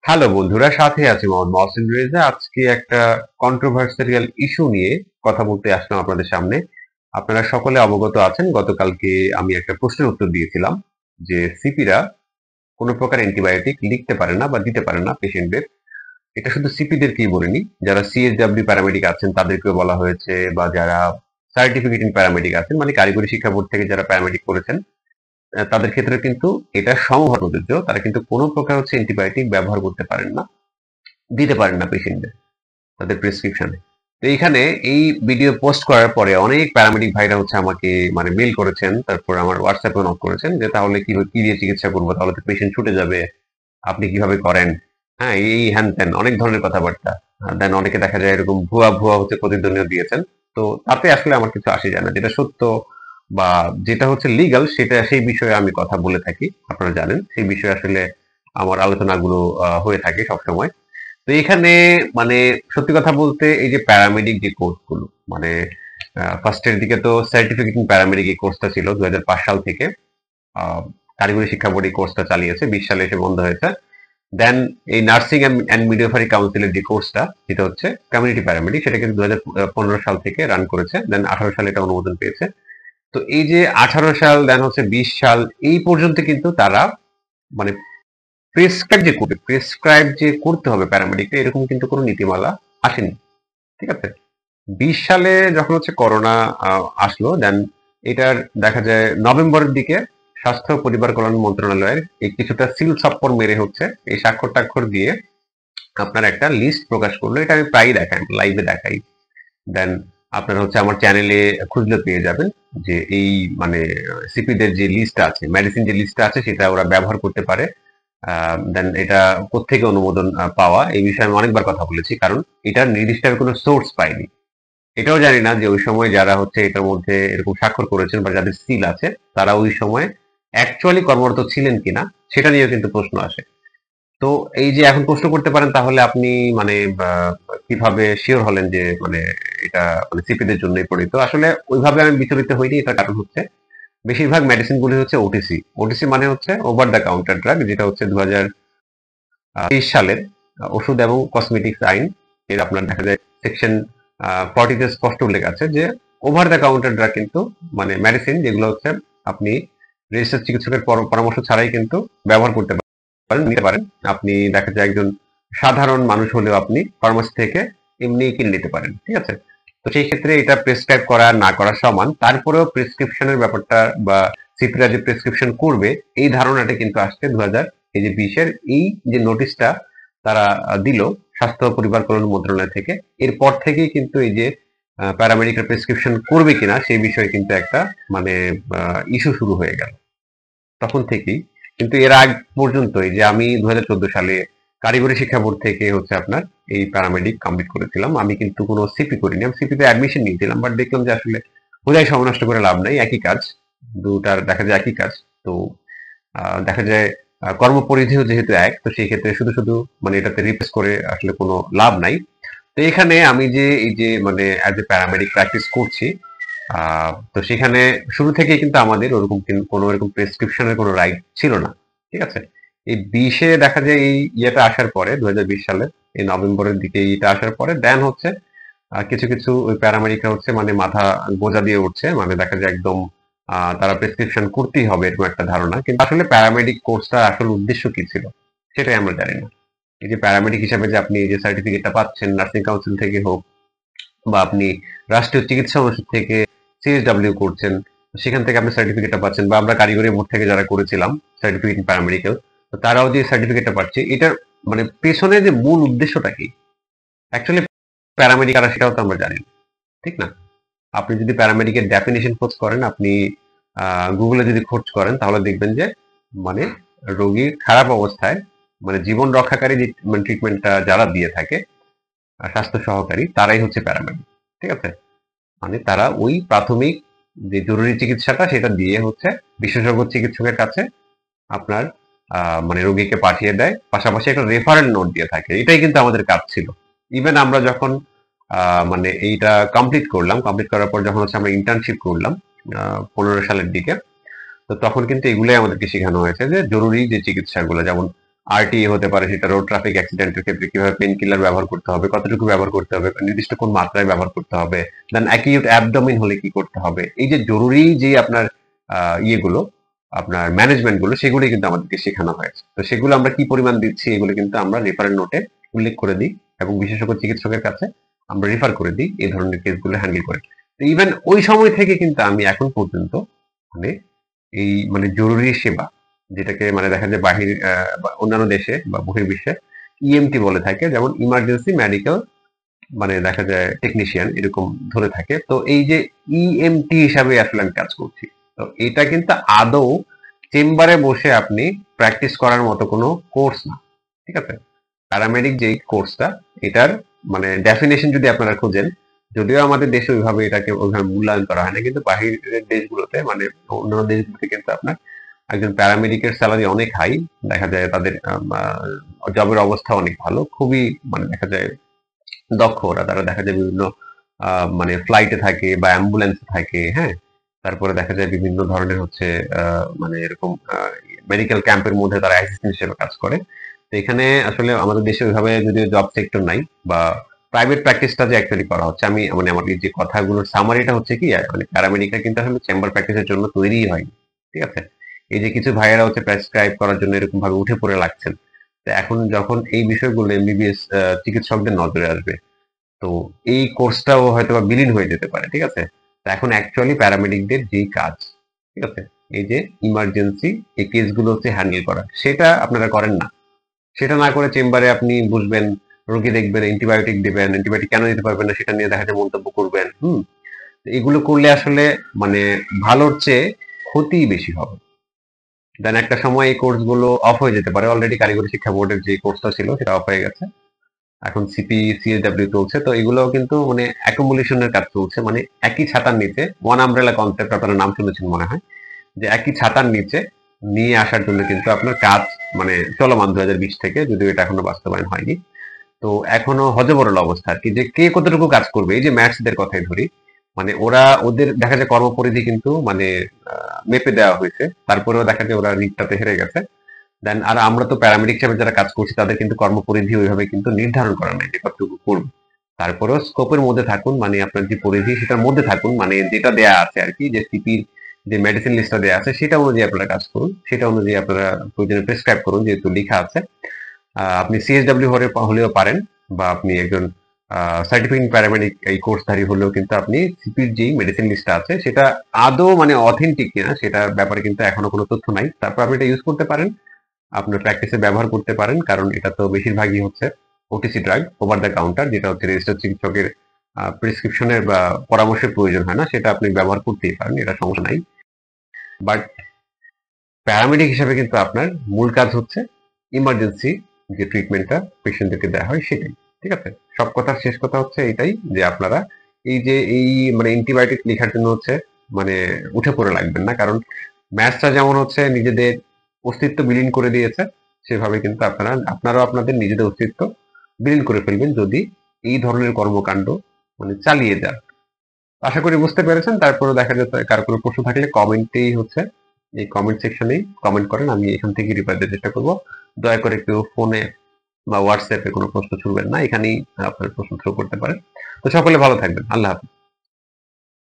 Hello বন্ধুরা, সাথে আছি মোহাম্মদ মহসিন রেজা। আজকে একটা কন্ট্রোভার্সিয়াল ইস্যু নিয়ে কথা বলতে আসলাম আপনাদের সামনে। আপনারা সকলে অবগত আছেন, গতকালকে আমি একটা প্রশ্নের উত্তর দিয়েছিলাম যে সিপিরা কোনো প্রকার অ্যান্টিবায়োটিক লিখতে পারে না বা দিতে পারে না পেশেন্টদের। এটা শুধু সিপিদেরকেই বলিনি, যারা সিএসডব্লিউ প্যারামেডিক আছেন তাদেরকেও বলা হয়েছে, বা যারা সার্টিফিকেটিং প্যারামেডিক আছেন মানে কারিগরি শিক্ষা বোর্ড থেকে যারা প্যারামেডিক করেছেন তাদের ক্ষেত্রে কিন্তু এটা সমভাবে প্রযোজ্য। তারা কিন্তু কোনো প্রকার অ্যান্টিবায়োটিক ব্যবহার করতে পারেন না, দিতে পারেন না পেশেন্টদের তাদের প্রেসক্রিপশনে। তো এইখানে এই ভিডিও পোস্ট করার পরে অনেক প্যারামেডিক ভাইরা আমাকে মানে মেল করেছেন, তারপর আমার হোয়াটসঅ্যাপে নক করেছেন যে তাহলে কি দিয়ে চিকিৎসা করবো, তাহলে তো পেশেন্ট ছুটে যাবে, আপনি কিভাবে করেন, হ্যাঁ এই হ্যান ত্যান অনেক ধরনের কথাবার্তা। দেন অনেকে দেখা যায় এরকম ভুয়া ভুয়া প্রতিদ্বন্দ্বী দিয়েছেন। তো তাতে আসলে আমার কিছু আসে যায় না, যেটা সত্য বা যেটা লিগ্যাল সেটা সেই বিষয়ে আমি কথা বলে থাকি। আপনারা জানেন সেই বিষয়ে আসলে আমার আলোচনাগুলো হয়ে থাকে সবসময়। তো এখানে মানে সত্যি কথা বলতে এই যে প্যারামেডিক যে কোর্স গুলো মানে ফার্স্টের দিকে তো সার্টিফিকেটিং প্যারামেডিক এই কোর্সটা ছিল 2005 সাল থেকে। আহ, কারিগরি শিক্ষা বোর্ড এই কোর্সটা চালিয়েছে, 20 সালে এসে বন্ধ হয়েছে। দেন এই নার্সিং অ্যান্ড মিডওয়াইফারি কাউন্সিলের যে কোর্সটা যেটা হচ্ছে কমিউনিটি প্যারামেডিক, সেটা কিন্তু 2015 সাল থেকে রান করেছে। দেন 18 সালে এটা অনুমোদন পেয়েছে। তো এই যে 18 সাল দেন 20 সাল এই পর্যন্ত কিন্তু তারা মানে প্রেসক্রাইব যে করতে হবে প্যারামেডিককে, এরকম কিন্তু কোনো নীতিমালা আসেনি। ঠিক আছে। 20 সালে যখন করোনা আসলো, দেন এটার দেখা যায় নভেম্বরের দিকে স্বাস্থ্য ও পরিবার কল্যাণ মন্ত্রণালয়ের এই কিছুটা সিল ছাপ্পর মেরে এই স্বাক্ষর টাক্ষর দিয়ে আপনার একটা লিস্ট প্রকাশ করলো। এটা আমি প্রায়ই দেখাই, লাইভে দেখাই। দেন আপনার আমার চ্যানেলে খুঁজলে পেয়ে যাবেন যে এই মানে সিপিদের যে লিস্ট আছে, মেডিসিন যে লিস্ট আছে সেটা ওরা ব্যবহার করতে পারে। দেন এটা কোত্থেকে অনুমোদন পাওয়া, এই বিষয়ে আমি অনেকবার কথা বলেছি, কারণ এটার নির্দিষ্ট কোনো সোর্স পাইনি। এটাও জানি না যে ওই সময় যারা এটার মধ্যে এরকম স্বাক্ষর করেছেন বা যাদের সিল আছে তারা ওই সময় অ্যাকচুয়ালি কর্মরত ছিলেন কিনা, সেটা নিয়েও কিন্তু প্রশ্ন আসে। তো এই যে এখন প্রশ্ন করতে পারেন তাহলে আপনি মানে কিভাবে শিওর হলেন যে মানে এটা মানে সিপিদের জন্যই প্রণীত। আসলে ওইভাবে আমি বিচলিত হইনি। এটার কারণ বেশিরভাগ মেডিসিন গুলি ওটিসি। ওটিসি মানে ওভার দ্য কাউন্টার ড্রাগ, যেটা 2023 সালের ওষুধ এবং কসমেটিক্স আইন এর আপনার দেখা যায় সেকশন 40 তে স্পষ্ট উল্লেখ আছে যে ওভার দ্য কাউন্টার ড্রাগ কিন্তু মানে মেডিসিন যেগুলো আপনি রেজিস্টার চিকিৎসকের পরামর্শ ছাড়াই কিন্তু ব্যবহার করতে পারেন, নিতে পারেন। আপনি দেখা যায় একজন সাধারণ মানুষ হলেও আপনি ফার্মাসি থেকে এমনি কিনে নিতে পারেন। ঠিক আছে। তো সেই ক্ষেত্রে এটা প্রেসক্রাইব করা না করা সমান। তারপরেও প্রেসক্রিপশনের ব্যাপারটা বা সিপিরা যে প্রেসক্রিপশন করবে এই ধারণাটা কিন্তু আসছে 2020 এই যে নোটিশটা তারা দিল স্বাস্থ্য ও পরিবার কল্যাণ মন্ত্রণালয় থেকে, এরপর থেকেই কিন্তু এই যে প্যারামেডিক্যাল প্রেসক্রিপশন করবে কিনা সেই বিষয়ে কিন্তু একটা মানে ইস্যু শুরু হয়ে গেল তখন থেকেই। কিন্তু এর আগ পর্যন্ত এই যে আমি 2014 সালে কারিগরি শিক্ষা বোর্ড থেকে আপনার এই প্যারামেডিক কমপ্লিট করেছিলাম। আমি কিন্তু কোনো সিপি করিনি, আমি সিপিতে অ্যাডমিশন নিয়েছিলাম, বাট দেখলাম যে আসলে বোধহয় সময় নষ্ট করে লাভ নাই, একই কাজ, দুটার দেখা যায় একই কাজ। তো দেখা যায় কর্মপরিধিও যেহেতু এক, তো সেই ক্ষেত্রে শুধু শুধু মানে এটাতে রিপ্লেস করে আসলে কোনো লাভ নাই। তো এখানে আমি যে এই যে মানে অ্যাজ এ প্যারামেডিক প্র্যাকটিস করছি, তো সেখানে শুরু থেকেই কিন্তু আমাদের ওরকম কোনো এরকম প্রেসক্রিপশনের কোনো রাইট ছিল না। ঠিক আছে। এই 20 দেখা যায় এই ইয়েটা আসার পরে 2020 সালে এই নভেম্বরের দিকে এইটা আসার পরে দেন কিছু কিছু ওই প্যারামেডিকরা মানে মাথা গোজা দিয়ে উঠছে, মানে দেখা যায় একদম তারা প্রেসক্রিপশন করতেই হবে এরকম একটা ধারণা। কিন্তু আসলে প্যারামেডিক কোর্সটা আসল উদ্দেশ্য কি ছিল সেটাই আমরা জানি না। এই যে প্যারামেডিক হিসাবে যে আপনি এই যে সার্টিফিকেটটা পাচ্ছেন নার্সিং কাউন্সিল থেকে হোক, বা আপনি রাষ্ট্রীয় চিকিৎসা অনুষদ থেকে সিএসডব্লিউ করছেন, সেখান থেকে আপনি সার্টিফিকেটটা পাচ্ছেন, বা আমরা কারিগরি বোর্ড থেকে যারা করেছিলাম সার্টিফিকেট ইন প্যারামেডিক্যাল, তো তারাও যে সার্টিফিকেটটা পাচ্ছে, এটার মানে পেছনে যে মূল উদ্দেশ্যটা কি অ্যাকচুয়ালি প্যারামেডিক আর সেটাও তো আমরা জানি না। ঠিক না? আপনি যদি প্যারামেডিকের ডেফিনেশন খোঁজ করেন, আপনি গুগলে যদি খোঁজ করেন তাহলে দেখবেন যে মানে রোগীর খারাপ অবস্থায় মানে জীবন রক্ষাকারী যে মানে ট্রিটমেন্টটা যারা দিয়ে থাকে স্বাস্থ্য সহকারী, তারাই প্যারামেডিক। ঠিক আছে। মানে তারা ওই প্রাথমিক যে জরুরি চিকিৎসাটা সেটা দিয়ে বিশেষজ্ঞ চিকিৎসকের কাছে আপনার মানে রোগীকে পাঠিয়ে দেয়, পাশাপাশি একটা রেফারেল নোট দিয়ে থাকে। এটাই কিন্তু আমাদের কাজ ছিল। ইভেন আমরা যখন মানে এইটা কমপ্লিট করলাম, কমপ্লিট করার পর যখন আমরা ইন্টার্নশিপ করলাম 15 সালের দিকে, তো তখন কিন্তু এগুলোই আমাদেরকে শেখানো হয়েছে যে জরুরি যে চিকিৎসাগুলো, যেমন আরটিএ হতে পারে, সেটা রোড ট্রাফিক অ্যাক্সিডেন্টের ক্ষেত্রে কিভাবে পেন কিলার ব্যবহার করতে হবে, কতটুকু ব্যবহার করতে হবে, নির্দিষ্ট কোন মাত্রায় ব্যবহার করতে হবে, দেন অ্যাকিউট অ্যাবডোমিন হলে কি করতে হবে, এই যে জরুরি যে আপনার ইয়েগুলো, আপনার ম্যানেজমেন্ট গুলো, সেগুলো কিন্তু আমাদেরকে শেখানো হয়েছে। তো সেগুলো আমরা কি পরিমাণ দিচ্ছি এগুলো কিন্তু আমরা রেফারেল নোটে উল্লেখ করে দিই এবং বিশেষজ্ঞ চিকিৎসকের কাছে আমরা রেফার করে দিই এই ধরনের কেসগুলো হ্যান্ডেল করে। তো ইভেন ওই সময় থেকে কিন্তু আমি এখন পর্যন্ত মানে এই মানে জরুরি সেবা, যেটাকে মানে দেখা যায় বাহির বা অন্যান্য দেশে বা বহির্বিশ্বে ইএমটি বলে থাকে, যেমন ইমার্জেন্সি মেডিকেল মানে দেখা যায় টেকনিশিয়ান এরকম ধরে থাকে। তো এই যে ইএমটি হিসাবে আসলে আমি কাজ করছি। তো এটা কিন্তু আদৌ চেম্বারে বসে আপনি প্র্যাকটিস করার মতো কোনো কোর্স না, ঠিক আছে? প্যারামেডিক যেই কোর্সটা, এটার মানে ডেফিনেশন যদি আপনারা খোঁজেন, যদিও আমাদের দেশে ওইভাবে এটাকে ওইভাবে মূল্যায়ন করা হয় না, কিন্তু বাহিরের দেশগুলোতে মানে অন্যান্য দেশগুলোতে কিন্তু আপনার একজন প্যারামেডিকের স্যালারি অনেক হাই। দেখা যায় তাদের জবের অবস্থা অনেক ভালো, খুবই মানে দেখা যায় দক্ষ ওরা। তারা দেখা যায় বিভিন্ন মানে ফ্লাইটে থাকে বা অ্যাম্বুলেন্সে থাকে, হ্যাঁ? তারপরে দেখা যায় বিভিন্ন ধরনের হচ্ছে মানে এরকম মেডিকেল ক্যাম্পের মধ্যে তারা অ্যাসিস্ট্যান্ট হিসেবে কাজ করে। তো এখানে আসলে আমাদের দেশে ওইভাবে যদিও জব সেক্টর নাই, বা প্রাইভেট প্র্যাকটিসটা যে অ্যাকচুয়ালি করা হচ্ছে, আমি মানে আমার এই যে কথাগুলোর সামারিটা হচ্ছে কি, মানে প্যারামেডিকরা কিন্তু আসলে চেম্বার প্র্যাকটিসের জন্য তৈরিই হয়নি, ঠিক আছে? এই যে কিছু ভাইয়েরা হচ্ছে প্রেসক্রাইব করার জন্য এরকম ভাবে উঠে পড়ে লাগছেন। তো এখন যখন এই বিষয়গুলো এমবিবিএস চিকিৎসকদের নজরে আসবে, তো এই কোর্সটাও হয়তো বা বিলীন হয়ে যেতে পারে, ঠিক আছে? তো এখন অ্যাকচুয়ালি প্যারামেডিকদের যেই কাজ, ঠিক আছে, এই যে ইমার্জেন্সি এই কেসগুলো হচ্ছে হ্যান্ডেল করা, সেটা আপনারা করেন না। সেটা না করে চেম্বারে আপনি বুঝবেন, রোগী দেখবেন, অ্যান্টিবায়োটিক দিবেন, অ্যান্টিবায়োটিক কেন দিতে পারবেন না সেটা নিয়ে দেখা যায় মন্তব্য করবেন। তো এগুলো করলে আসলে মানে ভালোর চেয়ে ক্ষতি বেশি হবে। দেন একটা সময় এই কোর্সগুলো অফ হয়ে যেতে পারে। অলরেডি কারিগরি শিক্ষা বোর্ডের যে কোর্সটা ছিল সেটা অফ হয়ে গেছে। এখন সিপি সিএসডব্লিউ চলছে। তো এগুলো কিন্তু মানে অ্যাকুমুলেশনের কাজ চলছে, মানে একই ছাতার নিচে ওয়ান আমব্রেলা কনসেপ্ট আপনারা নাম শুনেছেন মনে হয়, যে একই ছাতার নিচে নিয়ে আসার জন্য কিন্তু আপনার কাজ মানে চলমান 2020 থেকে, যদিও এটা এখনো বাস্তবায়ন হয়নি। তো এখনো হযবরল অবস্থা আর কি, যে কে কতটুকু কাজ করবে। এই যে ম্যাথসদের কথাই ধরি, মানে ওরা ওদের দেখা যায় কর্মপরিধি কিন্তু মানে মেপে দেওয়া হয়েছে, তারপরেও দেখা যায় ওরা রিটটাতে হেরে গেছে। দেন আর আমরা তো প্যারামেডিক হিসেবে যারা কাজ করছি তাদের কিন্তু কর্মপরিধি ওইভাবে কিন্তু নির্ধারণ করা নাই যে কতটুকু করবে। তারপরেও স্কোপের মধ্যে থাকুন, মানে আপনার যে পরিধি সেটার মধ্যে থাকুন, মানে যেটা দেয়া আছে আর কি, যে সিপির যে মেডিসিন লিস্টটা দেয়া আছে সেটা অনুযায়ী আপনারা কাজ করুন, সেটা অনুযায়ী আপনারা প্রয়োজনে প্রেসক্রাইব করুন, যেহেতু লেখা আছে। আপনি সিএসডব্লিউ হলেও পারেন, বা আপনি একজন সার্টিফিকেট প্যারামেডিক এই কোর্সধারী হলেও কিন্তু আপনি সিপির যেই মেডিসিন লিস্টটা আছে সেটা আদৌ মানে অথেন্টিক কিনা সেটার ব্যাপারে কিন্তু এখনো কোনো তথ্য নাই। তারপর আপনি এটা ইউজ করতে পারেন, আপনার প্র্যাকটিসে ব্যবহার করতে পারেন, কারণ এটা তো বেশিরভাগই হচ্ছে OTC drug, over the counter, যেটা হচ্ছে রেজিস্টার্ড চিকিৎসকের প্রেসক্রিপশনের বা পরামর্শের প্রয়োজন হয় না, সেটা আপনি ব্যবহার করতেই পারেন, এটা সমস্যা নাই। বাট প্যারামেডিক হিসাবে কিন্তু আপনার মূল কাজ হচ্ছে ইমার্জেন্সি যে ট্রিটমেন্টটা পেশেন্টদেরকে দেওয়া হয় সেটাই, ঠিক আছে? সব কথার শেষ কথা হচ্ছে এটাই, যে আপনারা এই যে এই মানে অ্যান্টিবায়োটিক লেখার জন্য হচ্ছে মানে উঠে পড়ে লাগবেন না, কারণ ম্যাথসটা যেমন হচ্ছে নিজেদের অস্তিত্ব বিলীন করে দিয়েছে, সেভাবে কিন্তু আপনারাও আপনাদের নিজেদের অস্তিত্ব বিলীন করে ফেলবেন যদি এই ধরনের কর্মকাণ্ড মানে চালিয়ে যান। আশা করি বুঝতে পেরেছেন। তারপরে দেখা যেত কারো কোনো প্রশ্ন থাকলে কমেন্টেই হচ্ছে, এই কমেন্ট সেকশনেই কমেন্ট করেন, আমি এখান থেকে রিপ্লাই দেওয়ার চেষ্টা করব। দয়া করে কেউ ফোনে বা হোয়াটসঅ্যাপে কোনো প্রশ্ন ছুড়বেন না, এখানেই আপনার প্রশ্ন থ্রো করতে পারেন। তো সকলে ভালো থাকবেন। আল্লাহ হাফেজ।